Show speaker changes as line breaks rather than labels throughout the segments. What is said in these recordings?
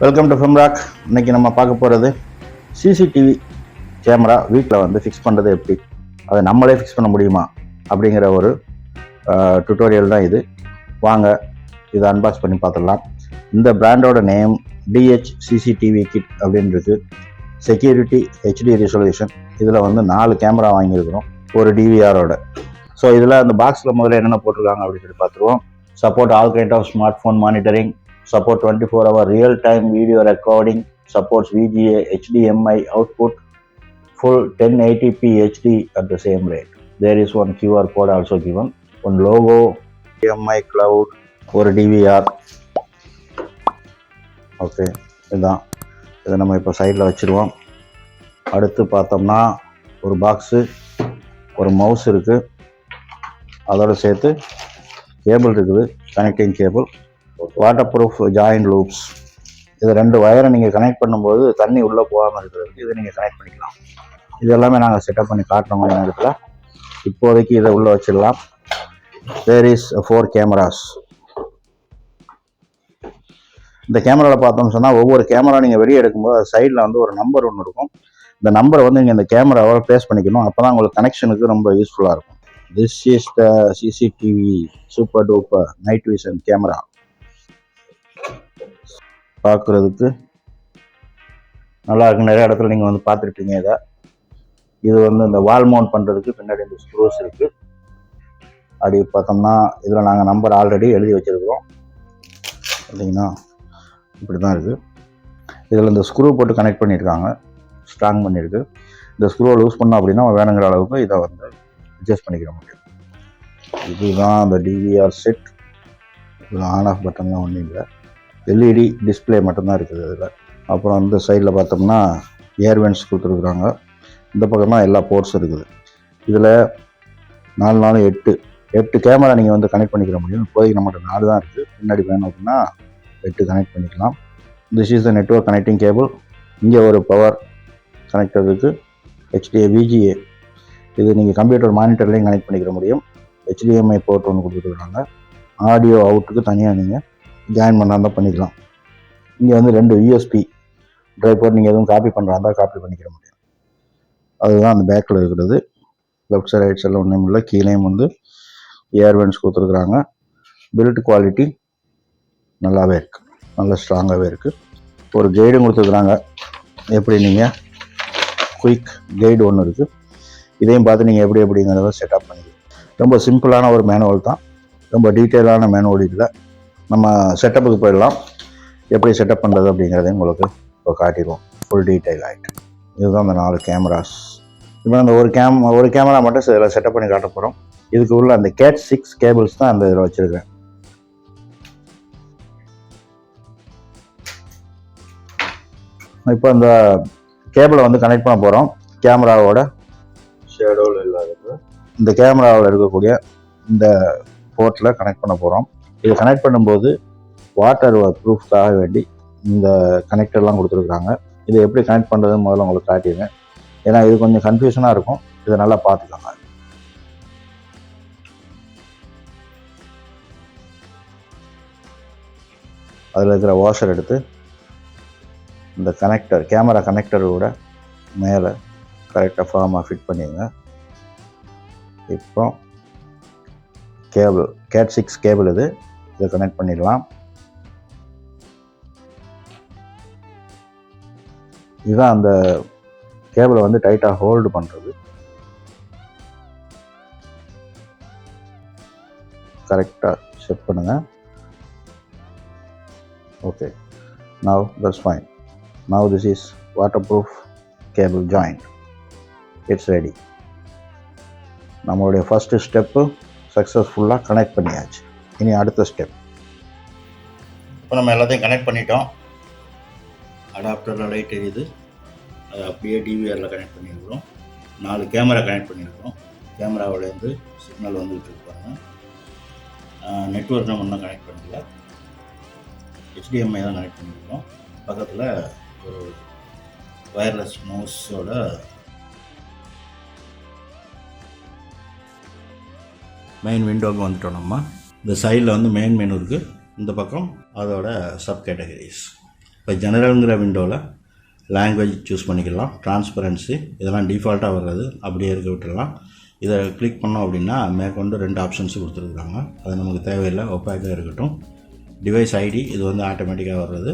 Welcome to ஃபிம்ராக். இன்றைக்கி நம்ம பார்க்க போகிறது சிசிடிவி கேமரா வீட்டில் வந்து ஃபிக்ஸ் பண்ணுறது எப்படி, அதை நம்மளே ஃபிக்ஸ் பண்ண முடியுமா அப்படிங்கிற ஒரு டுட்டோரியல் தான் இது. வாங்க இதை அன்பாக்ஸ் பண்ணி பார்த்துடலாம். இந்த பிராண்டோட நேம் DH CCTV கிட் அப்படின்றது. Security HD resolution. இதில் வந்து 4 கேமரா வாங்கியிருக்கிறோம் ஒரு DVRோட. ஸோ இதில் அந்த பாக்ஸில் முதல்ல என்னென்ன போட்டிருக்காங்க அப்படின்னு சொல்லி பார்த்துருவோம். Support all kind of smartphone monitoring, support 24-hour real-time video recording, supports VGA HDMI output, full 1080p HD at the same rate. There is one QR code also given, one logo, HDMI cloud, ஒரு DVR. Okay, இதுதான். இதை நம்ம இப்போ சைடில் வச்சுருவோம். அடுத்து பார்த்தோம்னா ஒரு பாக்ஸு, ஒரு மவுஸ் இருக்குது, அதோடு சேர்த்து கேபிள் இருக்குது, connecting cable, water proof joint loops. இது 2 வயரை நீங்கள் கனெக்ட் பண்ணும்போது தண்ணி உள்ளே போகாமல் இருக்கிறதுக்கு இதை நீங்கள் கனெக்ட் பண்ணிக்கலாம். இது எல்லாமே நாங்கள் செட்டப் பண்ணி காட்டுறோம் கொஞ்சம் நேரத்தில். இப்போதைக்கு இதை உள்ளே வச்சிடலாம். There is 4 cameras. இந்த கேமராவில் பார்த்தோம்னு சொன்னால் ஒவ்வொரு கேமரா நீங்கள் வெளியே எடுக்கும்போது அது சைடில் வந்து ஒரு நம்பர் ஒன்று இருக்கும். இந்த நம்பரை வந்து நீங்கள் இந்த கேமராவோட ப்ளேஸ் பண்ணிக்கணும். அப்போ தான் உங்களுக்கு கனெக்ஷனுக்கு ரொம்ப யூஸ்ஃபுல்லாக இருக்கும். This is the CCTV super duper night vision camera. பார்க்குறதுக்கு நல்லா இருக்குது. நிறைய இடத்துல நீங்கள் வந்து பார்த்துருப்பீங்க. இது வந்து இந்த வால் மவுண்ட் பண்ணுறதுக்கு பின்னாடி இந்த ஸ்க்ரூஸ் இருக்குது. அப்படி பார்த்தோம்னா இதில் நாங்கள் நம்பர் ஆல்ரெடி எழுதி வச்சுருக்கிறோம். பார்த்தீங்கன்னா இப்படி தான் இருக்குது. இதில் இந்த ஸ்க்ரூ போட்டு கனெக்ட் பண்ணியிருக்காங்க, ஸ்ட்ராங் பண்ணியிருக்கு. இந்த ஸ்க்ரூவை லூஸ் பண்ணோம் அப்படின்னா வேணுங்கிற அளவுக்கு இதை வந்து அட்ஜஸ்ட் பண்ணிக்கிற முடியும். இதுதான் அந்த DVR செட். இதில் ஆன் ஆஃப் பட்டன்லாம் ஒன்றும் இல்லை, LED டிஸ்பிளே மட்டும்தான் இருக்குது அதில். அப்புறம் அந்த சைடில் பார்த்தோம்னா ஏர் வென்ட்ஸ் கொடுத்துருக்குறாங்க. இந்த பக்கம் தான் எல்லா போர்ட்ஸ் இருக்குது. இதில் 4 4 8 கேமரா நீங்கள் வந்து கனெக்ட் பண்ணிக்கிற முடியும். இப்போதைக்கு நம்மகிட்ட 4 தான் இருக்குது. பின்னாடி வேணும் அப்படின்னா 8 கனெக்ட் பண்ணிக்கலாம். This is the network connecting cable. இங்கே ஒரு பவர் கனெக்டர் இருக்குது, VGA. இது நீங்கள் கம்ப்யூட்டர் மானிட்டர்லேயும் கனெக்ட் பண்ணிக்கிற முடியும். HDMI போர்ட் ஒன்று கொடுத்துருக்குறாங்க. ஆடியோ அவுட்டுக்கு தனியாக நீங்கள் ஜாயின் பண்ணால் பண்ணிக்கலாம். இங்கே வந்து 2 USB ட்ரைவ் போர்ட். நீங்கள் எதுவும் காப்பி பண்ணுறாந்தா காப்பி பண்ணிக்கிற முடியும். அதுதான் அந்த பேக்கில் இருக்கிறது. லெஃப்ட் சைட் ரைட் சைடில் ஒன்றும் இல்லை. கீழேயும் வந்து ஏர் வென்ட்ஸ் கொடுத்துருக்குறாங்க. பில்ட் குவாலிட்டி நல்லாவே இருக்குது, நல்லா ஸ்ட்ராங்காகவே இருக்குது. ஒரு கைடும் கொடுத்துருக்குறாங்க. எப்படி நீங்கள் குயிக் கைடு ஒன்று இருக்குது. இதையும் பார்த்து நீங்கள் எப்படிங்கிறத செட்டப் பண்ணிக்கலாம். ரொம்ப சிம்பிளான ஒரு மேனுவல் தான், ரொம்ப டீட்டெயிலான மேனுவல் இல்லை. நம்ம செட்டப்புக்கு போயிடலாம். எப்படி செட்டப் பண்ணுறது அப்படிங்கிறதையும் உங்களுக்கு இப்போ காட்டிடுவோம் ஃபுல் டீட்டெயில் ஆகிட்டு. இதுதான் அந்த 4 கேமராஸ். இப்போ அந்த ஒரு கேமரா மட்டும் இதில் செட்டப் பண்ணி காட்ட போகிறோம். இதுக்கு உள்ள அந்த Cat 6 கேபிள்ஸ் தான் அந்த இதில் வச்சுருக்கேன். இப்போ அந்த கேபிளை வந்து கனெக்ட் பண்ண போகிறோம். கேமராவோட ஷேடோவில் இல்லாதது இந்த கேமராவில் இருக்கக்கூடிய இந்த போர்ட்டில் கனெக்ட் பண்ண போகிறோம். இதை கனெக்ட் பண்ணும்போது வாட்டர் ப்ரூஃப்காக வேண்டி இந்த கனெக்டர்லாம் கொடுத்துருக்குறாங்க. இதை எப்படி கனெக்ட் பண்ணுறதுன்னு முதல்ல உங்களுக்கு காட்டிடுறேன். ஏன்னா இது கொஞ்சம் கன்ஃபியூஷனாக இருக்கும். இதை நல்லா பார்த்துக்கோங்க. அதில் இருக்கிற வாஷர் எடுத்து இந்த கனெக்டர், கேமரா கனெக்டரோட மேலே கரெக்டாக ஃபார்மாக ஃபிட் பண்ணிடுங்க. இப்போ கேபிள் Cat 6 கேபிள் இதை கனெக்ட் பண்ணிடலாம். இதுதான் அந்த கேபிளை வந்து டைட்டாக ஹோல்டு பண்ணுறது. கரெக்டாக செட் பண்ணுங்கள். Okay, now that's fine. Now this is water proof cable joint. It's ready. நம்மளுடைய ஃபஸ்ட்டு ஸ்டெப்பு சக்ஸஸ்ஃபுல்லாக கனெக்ட் பண்ணியாச்சு. இனி அடுத்த ஸ்டெப். இப்போ நம்ம எல்லாத்தையும் கனெக்ட் பண்ணிட்டோம். அடாப்டரில் லைட் எரியுது. அது அப்படியே DVRல கனெக்ட் பண்ணியிருக்கிறோம். 4 கேமரா கனெக்ட் பண்ணியிருக்கிறோம். கேமராவிலேருந்து சிக்னல் வந்துட்டு இருப்பாங்க. நெட்வொர்க் நம்ம இன்னும் கனெக்ட் பண்ணல, HDMI தான் கனெக்ட் பண்ணியிருக்கிறோம். பக்கத்தில் ஒரு வயர்லெஸ் மவுஸோட மெயின் விண்டோவுக்கு வந்துட்டோம். நம்ம இந்த சைடில் வந்து மெயின் மெனு இருக்குது. இந்த பக்கம் அதோட சப் கேட்டகரிஸ். இப்போ ஜெனரல்ங்கிற விண்டோவில் லாங்குவேஜ் சூஸ் பண்ணிக்கலாம். டிரான்ஸ்பரன்சி இதெல்லாம் டிஃபால்ட்டாக வர்றது அப்படியே இருக்க விட்டுடலாம். இதை கிளிக் பண்ணோம் அப்படின்னா மேற்கொண்டு 2 ஆப்ஷன்ஸ் கொடுத்துருக்குறாங்க. அது நமக்கு தேவையில்லை, ஒப்பாக்காக இருக்கட்டும். டிவைஸ் ஐடி இது வந்து ஆட்டோமேட்டிக்காக வர்றது.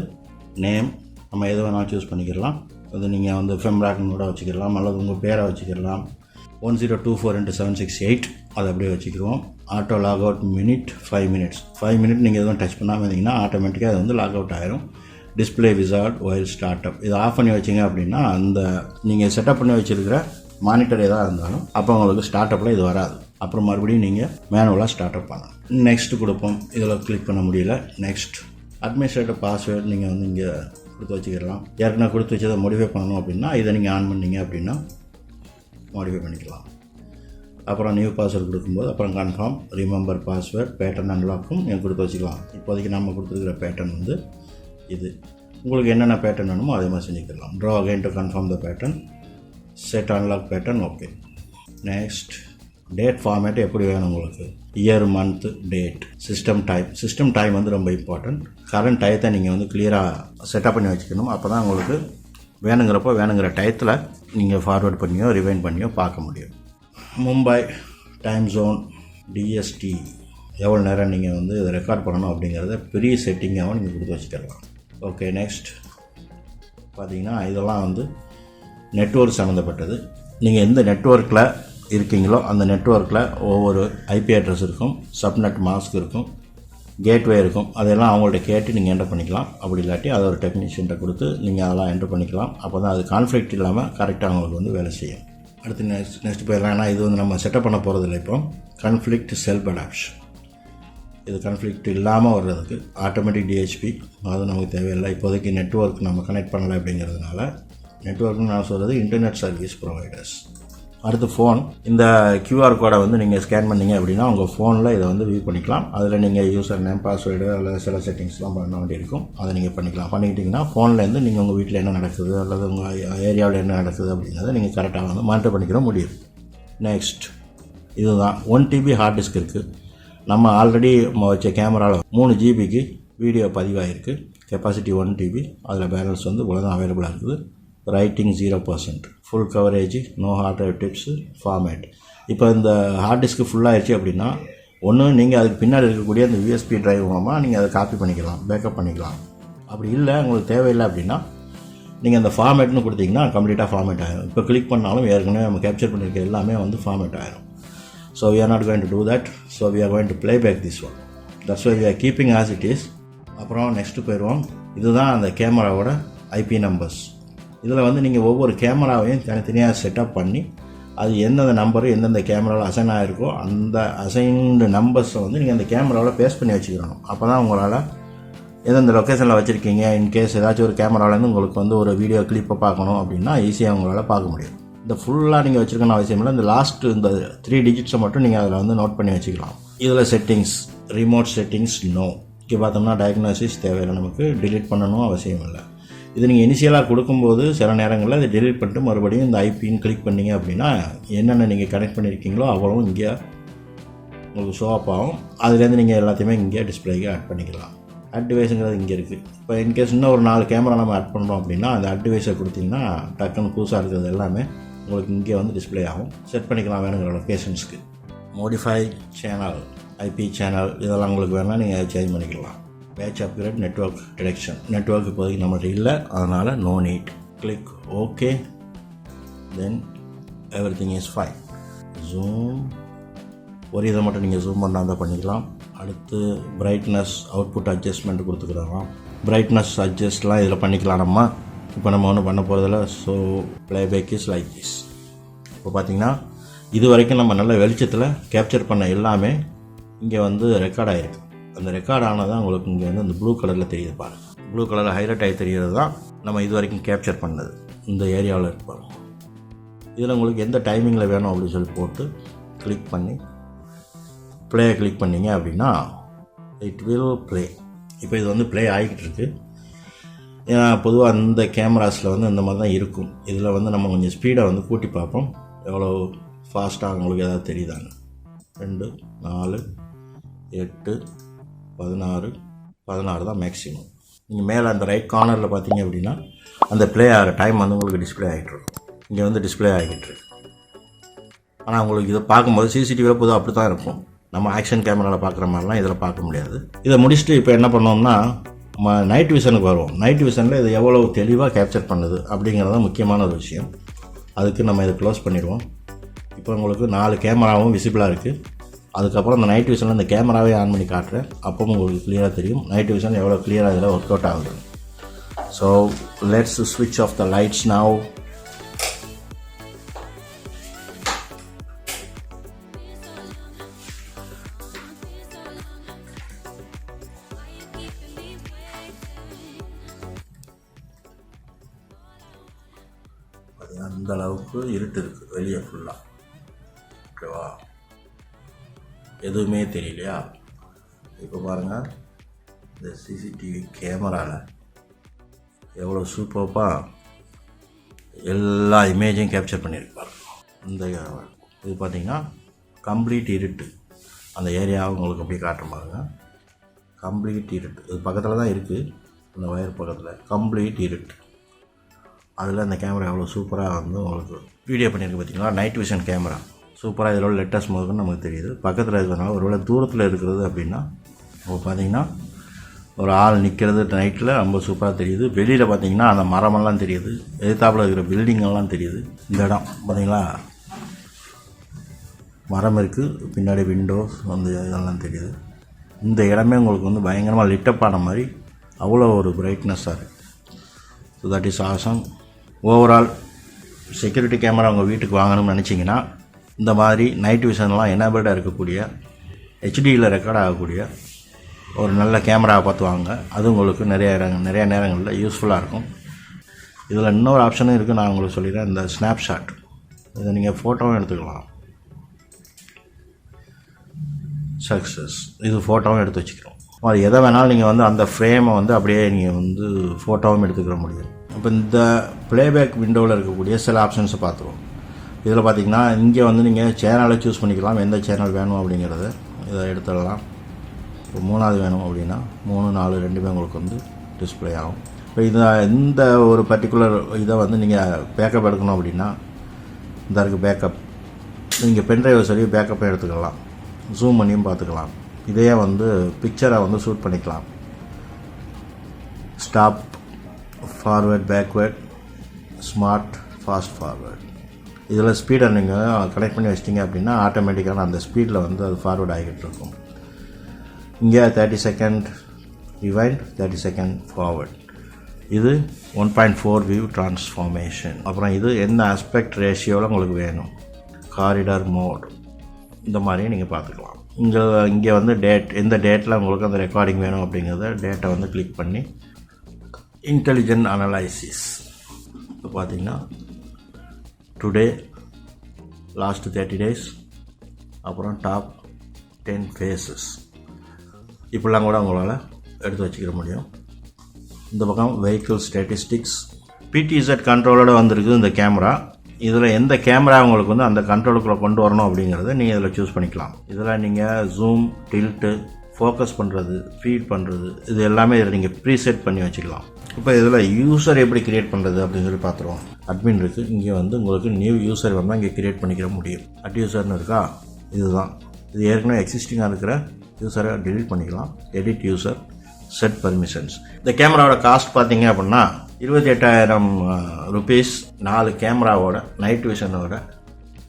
நேம் நம்ம எது வேணாலும் சூஸ் பண்ணிக்கலாம். அது நீங்கள் வந்து ஃபெம்ராக்னு கூட வச்சுக்கலாம், அல்லது உங்கள் பேரை வச்சுக்கலாம். 1024x768 அதை அப்படியே வச்சுக்கிடுவோம். Auto lock out minute 5 minutes. 5 minutes நீங்கள் எதுவும் டச் பண்ணாமல் இருந்தீங்கன்னா ஆட்டோமேட்டிக்காக அது வந்து லாக் அவுட் ஆயிரும். Display wizard while start up இதை ஆஃப் பண்ணி வச்சிங்க அப்படின்னா அந்த நீங்கள் செட்டப் பண்ணி வச்சுருக்கிற மானிட்டர் எதாக இருந்தாலும் அப்போ உங்களுக்கு ஸ்டார்ட் அப்பில் இது வராது. அப்புறம் மறுபடியும் நீங்கள் மேனுவலாக ஸ்டார்ட் அப் பண்ணணும். நெக்ஸ்ட் கொடுப்போம். இதில் கிளிக் பண்ண முடியல. நெக்ஸ்ட் அட்மினிஸ்ட்ரேட்டிவ் பாஸ்வேர்டு நீங்கள் வந்து இங்கே கொடுத்து வச்சுக்கலாம். ஏற்கனவே கொடுத்து வச்சதை மோடிஃபை பண்ணணும் அப்படின்னா இதை நீங்கள் ஆன் பண்ணீங்க அப்படின்னா மாடிஃபை பண்ணிக்கலாம். அப்புறம் நியூ பாஸ்வேர்டு கொடுக்கும்போது அப்புறம் கன்ஃபார்ம், ரிமெம்பர் பாஸ்வேர்ட், பேட்டர்ன் அன்லாக்கும் நீங்கள் கொடுத்து வச்சுக்கலாம். இப்போதைக்கு நம்ம கொடுத்துருக்கிற பேட்டர்ன் வந்து இது. உங்களுக்கு என்னென்ன பேட்டர்ன் வேணுமோ அதே மாதிரி செஞ்சுக்கலாம். Draw again to confirm the pattern, set unlock pattern, okay. Next date format எப்படி வேணும் உங்களுக்கு, year, month, date, system time வந்து ரொம்ப இம்பார்ட்டன்ட். கரண்ட் டயத்தை நீங்கள் வந்து கிளியராக செட்டப் பண்ணி வச்சுக்கணும். அப்போ தான் உங்களுக்கு வேணுங்கிறப்போ வேணுங்கிற டயத்தில் நீங்கள் ஃபார்வேர்ட் பண்ணியோ ரிவைண்ட் பண்ணியோ பார்க்க முடியும். மும்பை டைம் ஜோன், டிஎஸ்டி எவ்வளோ நேரம் நீங்கள் வந்து இதை ரெக்கார்ட் பண்ணணும் அப்படிங்கிறத பெரிய செட்டிங்காகவும் நீங்கள் கொடுத்து வச்சுக்கலாம். ஓகே. நெக்ஸ்ட் பார்த்தீங்கன்னா இதெல்லாம் வந்து நெட்வொர்க் சம்மந்தப்பட்டது. நீங்கள் எந்த நெட்வொர்க்கில் இருக்கீங்களோ அந்த நெட்வொர்க்கில் ஒவ்வொரு ஐபி அட்ரஸ் இருக்கும், சப்நெட் மாஸ்க் இருக்கும், கேட்வே இருக்கும். அதெல்லாம் அவங்கள்ட்ட கேட்டு நீங்கள் என்டர் பண்ணிக்கலாம். அப்படி இல்லாட்டி அதை ஒரு டெக்னீஷியன்ட்ட கொடுத்து நீங்கள் அதெல்லாம் என்டர் பண்ணிக்கலாம். அப்போ தான் அது கான்ஃப்ளிக்ட் இல்லாமல் கரெக்டாக அவங்களுக்கு வந்து வேலை செய்யும். அடுத்து நெக்ஸ்ட் போயிடலாம். ஏன்னா இது வந்து நம்ம செட்டப் பண்ண போகிறதில்ல. இப்போ கான்ஃப்ளிக்ட் செல்ஃப் அடாப்ஷன், இது கான்ஃப்ளிக்ட் இல்லாமல் வர்றதுக்கு ஆட்டோமேட்டிக் டிஹெச்பி அது நமக்கு தேவையில்லை. இப்போதைக்கு நெட்வொர்க் நம்ம கனெக்ட் பண்ணலை அப்படிங்கிறதுனால நெட்வொர்க்னு நான் சொல்கிறது இன்டர்நெட் சர்வீஸ் ப்ரொவைடர்ஸ். அடுத்து ஃபோன், இந்த QR கோடை வந்து நீங்கள் ஸ்கேன் பண்ணிங்க அப்படின்னா உங்கள் ஃபோனில் இதை வந்து வியூ பண்ணிக்கலாம். அதில் நீங்கள் யூசர் நேம், பாஸ்வேர்டு அல்லது சில செட்டிங்ஸ்லாம் பண்ண வேண்டியிருக்கும். அதை நீங்கள் பண்ணிக்கலாம். பண்ணிக்கிட்டிங்கன்னா ஃபோன்லேருந்து நீங்கள் உங்கள் வீட்டில் என்ன நடக்குது அல்லது உங்கள் ஏரியாவில் என்ன நடக்குது அப்படிங்கிறத நீங்கள் கரெக்டாக வந்து மானிட்டர் பண்ணிக்கிற முடியும். நெக்ஸ்ட் இதுதான் 1 TB ஹார்ட் டிஸ்க் இருக்குது. நம்ம ஆல்ரெடி வச்ச கேமராவில் 3 GBக்கு வீடியோ பதிவாகிருக்கு. Capacity 1 TB. அதில் பேலன்ஸ் வந்து இவ்வளோ அவைலபிளாக இருக்குது. Writing 0%, full coverage, no hard drive tips, format. இப்போ இந்த ஹார்ட் டிஸ்க்கு ஃபுல்லாகிடுச்சு அப்படின்னா ஒன்று நீங்கள் அதுக்கு பின்னாடி இருக்கக்கூடிய அந்த USB டிரைவ் மூலமாக நீங்கள் அதை காப்பி பண்ணிக்கலாம், பேக்கப் பண்ணிக்கலாம். அப்படி இல்லை உங்களுக்கு தேவையில்லை அப்படின்னா நீங்கள் அந்த ஃபார்மேட்னு கொடுத்தீங்கன்னா கம்ப்ளீட்டாக ஃபார்மேட் ஆகிடும். இப்போ கிளிக் பண்ணாலும் ஏற்கனவே நம்ம கேப்சர் பண்ணியிருக்க எல்லாமே வந்து ஃபார்மேட் ஆகிடும். So we are not going to do that. So we are going to play back this one. That's why we are keeping as it is. அப்புறம் நெக்ஸ்ட்டு போயிடுவோம். இதுதான் அந்த கேமராவோட IP நம்பர்ஸ். இதில் வந்து நீங்கள் ஒவ்வொரு கேமராவையும் தனித்தனியாக செட்டப் பண்ணி அது எந்தெந்த நம்பரு எந்தெந்த கேமராவில் அசைன் ஆகிருக்கோ அந்த அசைன்டு நம்பர்ஸை வந்து நீங்கள் அந்த கேமராவில் பேஸ்ட் பண்ணி வச்சுக்கணும். அப்போ தான் உங்களால் எந்தெந்த லொக்கேஷனில் வச்சுருக்கீங்க, இன்கேஸ் ஏதாச்சும் ஒரு கேமராவிலேருந்து உங்களுக்கு வந்து ஒரு வீடியோ கிளிப்பை பார்க்கணும் அப்படின்னா ஈஸியாக உங்களால் பார்க்க முடியும். இந்த ஃபுல்லாக நீங்கள் வச்சுருக்கணும் அவசியம் இல்லை. இந்த லாஸ்ட்டு இந்த 3 டிஜிட்ஸை மட்டும் நீங்கள் அதில் வந்து நோட் பண்ணி வச்சுக்கலாம். இதில் செட்டிங்ஸ், ரிமோட் செட்டிங்ஸ், நோ. இங்கே பார்த்தோம்னா டயக்னோசிஸ் தேவையில்லை, நமக்கு டிலீட் பண்ணணும் அவசியம் இல்லை. இது நீங்கள் இனிஷியலாக கொடுக்கும்போது சில நேரங்களில் இதை டெலிட் பண்ணிட்டு மறுபடியும் இந்த ஐபின்னு கிளிக் பண்ணிங்க அப்படின்னா என்னென்ன நீங்கள் கனெக்ட் பண்ணியிருக்கீங்களோ அவ்வளவும் இங்கே உங்களுக்கு ஷோ அப் ஆகும். அதுலேருந்து நீங்கள் எல்லாத்தையுமே இங்கே டிஸ்பிளேக்கு ஆட் பண்ணிக்கலாம். ஆட் டிவைஸுங்கிறது இங்கே இருக்குது. இப்போ இன்கேஸ் இன்னும் ஒரு 4 கேமரா நம்ம ஆட் பண்ணுறோம் அப்படின்னா அந்த ஆட் டிவைஸை கொடுத்திங்கன்னா டக்குன்னு புதுசாக இருக்கிறது எல்லாமே உங்களுக்கு இங்கே வந்து டிஸ்பிளே ஆகும். செட் பண்ணிக்கலாம் வேணுங்கிற லொக்கேஷன்ஸ்க்கு. மோடிஃபை சேனல், ஐபி சேனல் இதெல்லாம் உங்களுக்கு வேணால் நீங்கள் சேஞ்ச் பண்ணிக்கலாம். Patch upgrade, network detection. Network இப்போதைக்கு நம்மகிட்ட இல்லை, அதனால் no need. Click okay, then everything is fine. Zoom ஒரு இதை மட்டும் நீங்கள் ஜூம் பண்ணால் பண்ணிக்கலாம். அடுத்து பிரைட்னஸ், அவுட்புட் அட்ஜஸ்ட்மெண்ட் கொடுத்துக்கிறாங்க. பிரைட்னஸ் அட்ஜஸ்ட்லாம் இதில் பண்ணிக்கலாம். இப்போ நம்ம ஒன்றும் பண்ண போகிறதில்ல. So playback is like this. இப்போ பார்த்தீங்கன்னா இது வரைக்கும் நம்ம நல்ல வெளிச்சத்தில் கேப்சர் பண்ண எல்லாமே இங்கே வந்து ரெக்கார்ட் ஆகிருக்கு. அந்த ரெக்கார்ட் ஆனதான் உங்களுக்கு இங்கே வந்து அந்த ப்ளூ கலரில் தெரியுது பாருங்கள். ப்ளூ கலரில் ஹைலைட் ஆகி தெரிகிறது தான் நம்ம இது வரைக்கும் கேப்சர் பண்ணது இந்த ஏரியாவில் இருப்பாங்க. இதில் உங்களுக்கு எந்த டைமிங்கில் வேணும் அப்படின்னு சொல்லி போட்டு கிளிக் பண்ணி ப்ளே கிளிக் பண்ணிங்க அப்படின்னா இட் வில் ப்ளே. இப்போ இது வந்து ப்ளே ஆகிக்கிட்டு இருக்குது. ஏன்னா பொதுவாக அந்த கேமராஸில் வந்து இந்த மாதிரி தான் இருக்கும். இதில் வந்து நம்ம கொஞ்சம் ஸ்பீடை வந்து கூட்டி பார்ப்போம், எவ்வளோ ஃபாஸ்ட்டாக உங்களுக்கு எதாவது தெரியுதாங்க. 2, 4, 8, 16 தான் மேக்ஸிமம். நீங்கள் மேலே அந்த ரைட் கார்னரில் பார்த்தீங்க அப்படின்னா அந்த ப்ளே ஆகிற டைம் வந்து உங்களுக்கு டிஸ்பிளே ஆகிட்டுருக்கும். இங்கே வந்து டிஸ்பிளே ஆகிட்டு இருக்கு. ஆனால் உங்களுக்கு இதை பார்க்கும்போது சிசிடிவியில் பொதுவாக அப்படி தான் இருக்கும். நம்ம ஆக்ஷன் கேமராவில் பார்க்குற மாதிரிலாம் இதில் பார்க்க முடியாது. இதை முடிச்சுட்டு இப்போ என்ன பண்ணோம்னா நம்ம நைட் விஷனுக்கு வருவோம். நைட் விஷனில் இது எவ்வளோ தெளிவாக கேப்சர் பண்ணுது அப்படிங்கிறது தான் முக்கியமான ஒரு விஷயம். அதுக்கு நம்ம இதை க்ளோஸ் பண்ணிடுவோம். இப்போ உங்களுக்கு 4 கேமராவும் விசிபிளாக இருக்குது. அதுக்கப்புறம் இந்த நைட் விஷனில் இந்த கேமராவே ஆன் பண்ணி காட்டுறேன். அப்போ உங்களுக்கு கிளியராக தெரியும் நைட் விஷன் எவ்வளோ கிளியராக இதில் ஒர்க் அவுட் ஆகுது. ஸோ லெட்ஸ் ஸ்விட்ச் ஆஃப் த லைட்ஸ் நவ். அந்த அளவுக்கு இருட்டு இருக்குது வெளியே ஃபுல்லாக. ஓகேவா, எதுவுமே தெரியலையா? இப்போ பாருங்கள் இந்த சிசிடிவி கேமராவில் எவ்வளோ சூப்பராக எல்லா இமேஜையும் கேப்சர் பண்ணியிருப்பாங்க. இந்த இது பார்த்திங்கன்னா கம்ப்ளீட் இருட்டு. அந்த ஏரியாவை உங்களுக்கு அப்படியே காட்டுற பாருங்க. கம்ப்ளீட் இருட்டு. இது பக்கத்தில் தான் இருக்குது, இந்த வயர் பக்கத்தில் கம்ப்ளீட் இருட்டு. அதில் அந்த கேமரா எவ்வளோ சூப்பராக வந்து உங்களுக்கு வீடியோ பண்ணியிருக்கு பார்த்தீங்களா. நைட் விஷன் கேமரா சூப்பராக இதில் உள்ள லெட்டர்ஸ் முதல்ல நமக்கு தெரியுது. பக்கத்தில் இருக்கிறதுனால ஒருவேளை தூரத்தில் இருக்கிறது அப்படின்னா இப்போ பார்த்தீங்கன்னா ஒரு ஆள் நிற்கிறது நைட்டில் ரொம்ப சூப்பராக தெரியுது. வெளியில் பார்த்தீங்கன்னா அந்த மரமெல்லாம் தெரியுது, எதிர்த்தாப்பில் இருக்கிற பில்டிங்கெல்லாம் தெரியுது. இந்த இடம் பார்த்தீங்களா, மரம் இருக்குது, பின்னாடி விண்டோஸ் வந்து இதெல்லாம் தெரியுது. இந்த இடமே உங்களுக்கு வந்து பயங்கரமாக லிட்டப் ஆன மாதிரி அவ்வளோ ஒரு பிரைட்னஸாக இருக்குது. So that is awesome. Overall security camera உங்கள் வீட்டுக்கு வாங்கணும்னு நினச்சிங்கன்னா இந்த மாதிரி நைட் விஷன்லாம் எனேபிள்டாக இருக்கக்கூடிய ஹெச்டியில் ரெக்கார்ட் ஆகக்கூடிய ஒரு நல்ல கேமராவை பார்த்து வாங்க. அது உங்களுக்கு நிறைய நேரங்களில் யூஸ்ஃபுல்லாக இருக்கும். இதில் இன்னொரு ஆப்ஷனும் இருக்குது, நான் உங்களுக்கு சொல்லிடுறேன். இந்த ஸ்னாப்ஷாட், இதை நீங்கள் ஃபோட்டோவும் எடுத்துக்கலாம். சக்ஸஸ், இது ஃபோட்டோவும் எடுத்து வச்சுக்கிறோம். அது எதை வேணாலும் நீங்கள் வந்து அந்த ஃப்ரேமை வந்து அப்படியே நீங்கள் வந்து ஃபோட்டோவும் எடுத்துக்கிற முடியும். இப்போ இந்த ப்ளேபேக் விண்டோவில் இருக்கக்கூடிய சில ஆப்ஷன்ஸை பார்த்துருவோம். இதில் பார்த்தீங்கன்னா இங்கே வந்து நீங்கள் சேனலை சூஸ் பண்ணிக்கலாம், எந்த சேனல் வேணும் அப்படிங்கிறத இதை எடுத்துடலாம். இப்போ 3வது வேணும் அப்படின்னா 3, 4 ரெண்டுமே உங்களுக்கு வந்து டிஸ்பிளே ஆகும். இப்போ இந்த ஒரு பர்டிகுலர் இதை வந்து நீங்கள் பேக்கப் எடுக்கணும் அப்படின்னா இந்த இருக்குது பேக்கப். நீங்கள் பென்ட்ரைவை சரி பேக்கப்பை எடுத்துக்கலாம், ஜூம் பண்ணியும் பார்த்துக்கலாம். இதையே வந்து பிக்சரை வந்து ஷூட் பண்ணிக்கலாம். Stop, forward, backward, smart, fast forward. இதில் ஸ்பீடை நீங்கள் கனெக்ட் பண்ணி வச்சிட்டிங்க அப்படின்னா ஆட்டோமேட்டிக்கான அந்த ஸ்பீடில் வந்து அது ஃபார்வேர்ட் ஆகிட்டு இருக்கும். இங்கே 30 செகண்ட் ரிவைண்ட், 30 செகண்ட் ஃபார்வேர்ட். இது 1.4 வியூ ட்ரான்ஸ்ஃபார்மேஷன். அப்புறம் இது என்ன ஆஸ்பெக்ட் ரேஷியோவில் உங்களுக்கு வேணும், காரிடார் மோட், இந்த மாதிரியும் நீங்கள் பார்த்துக்கலாம். இங்கே வந்து எந்த டேட்டில் உங்களுக்கு அந்த ரெக்கார்டிங் வேணும் அப்படிங்கிறத டேட்டை வந்து கிளிக் பண்ணி இன்டெலிஜென்ட் அனலைசிஸ். இப்போ பார்த்தீங்கன்னா டுடே, லாஸ்ட் 30 days, அப்புறம் டாப் 10 phases இப்படிலாம் கூட உங்களால் எடுத்து வச்சுக்கிற முடியும். இந்த பக்கம் வெஹிக்கிள் ஸ்டாட்டிஸ்டிக்ஸ், பிடிஇசட் கண்ட்ரோலோட வந்திருக்கு இந்த கேமரா. இதில் எந்த கேமரா உங்களுக்கு வந்து அந்த கண்ட்ரோலுக்குள்ளே கொண்டு வரணும் அப்படிங்கிறத நீங்கள் இதில் சூஸ் பண்ணிக்கலாம். இதில் நீங்கள் ஜூம், டில்ட்டு, ஃபோக்கஸ் பண்ணுறது, ஃபீட் பண்ணுறது, இது எல்லாமே இதில் நீங்கள் ப்ரீசெட் பண்ணி வச்சுக்கலாம். இப்போ இதில் யூசர் எப்படி கிரியேட் பண்ணுறது அப்படின்னு சொல்லி பார்த்துருவோம். அட்மின் இருக்குது, இங்கே வந்து உங்களுக்கு நியூ யூசர் வேணால் இங்கே கிரியேட் பண்ணிக்கிற முடியும். அட் யூசர்னு இருக்கா, இதுதான். இது ஏற்கனவே எக்ஸிஸ்டிங்காக இருக்கிற யூசரை டெலிட் பண்ணிக்கலாம். Edit user, set permissions. இந்த கேமராவோட காஸ்ட் பார்த்தீங்க அப்படின்னா 28,000 rupees 4 கேமராவோட நைட் விஷனோட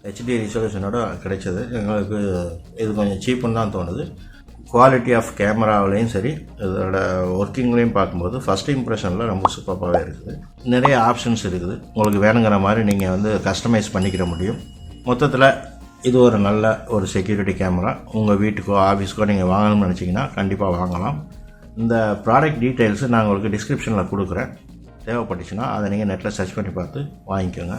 ஹெச்டி ரிசல்யூஷனோட கிடைச்சது. எங்களுக்கு இது கொஞ்சம் சீப்புன்னு தான் தோணுது. குவாலிட்டி ஆஃப் கேமராவிலையும் சரி, இதோட ஒர்க்கிங்லேயும் பார்க்கும்போது ஃபஸ்ட் இம்ப்ரெஷனில் ரொம்ப சூப்பராகவே இருக்குது. நிறைய ஆப்ஷன்ஸ் இருக்குது, உங்களுக்கு வேணுங்கிற மாதிரி நீங்கள் வந்து கஸ்டமைஸ் பண்ணிக்கிற முடியும். மொத்தத்தில் இது ஒரு நல்ல ஒரு செக்யூரிட்டி கேமரா. உங்கள் வீட்டுக்கோ ஆஃபீஸ்க்கோ நீங்கள் வாங்கணும்னு நினச்சிங்கன்னா கண்டிப்பாக வாங்கலாம். இந்த ப்ராடக்ட் டீட்டெயில்ஸு நான் உங்களுக்கு டிஸ்கிரிப்ஷனில் கொடுக்குறேன். தேவைப்பட்டுச்சுன்னா அதை நீங்கள் நெட்டில் சர்ச் பண்ணி பார்த்து வாங்கிக்கோங்க.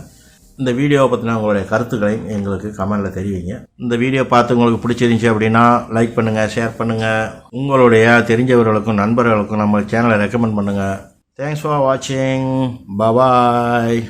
இந்த வீடியோவை பற்றின உங்களுடைய கருத்துக்களையும் எங்களுக்கு கமெண்டில் தெரிவிங்க. இந்த வீடியோ பார்த்து உங்களுக்கு பிடிச்சிருந்துச்சி அப்படின்னா லைக் பண்ணுங்கள், ஷேர் பண்ணுங்கள், உங்களுடைய தெரிஞ்சவர்களுக்கும் நண்பர்களுக்கும் நம்ம சேனலை ரெக்கமெண்ட் பண்ணுங்கள். தேங்க்ஸ் ஃபார் வாட்சிங். பாய்.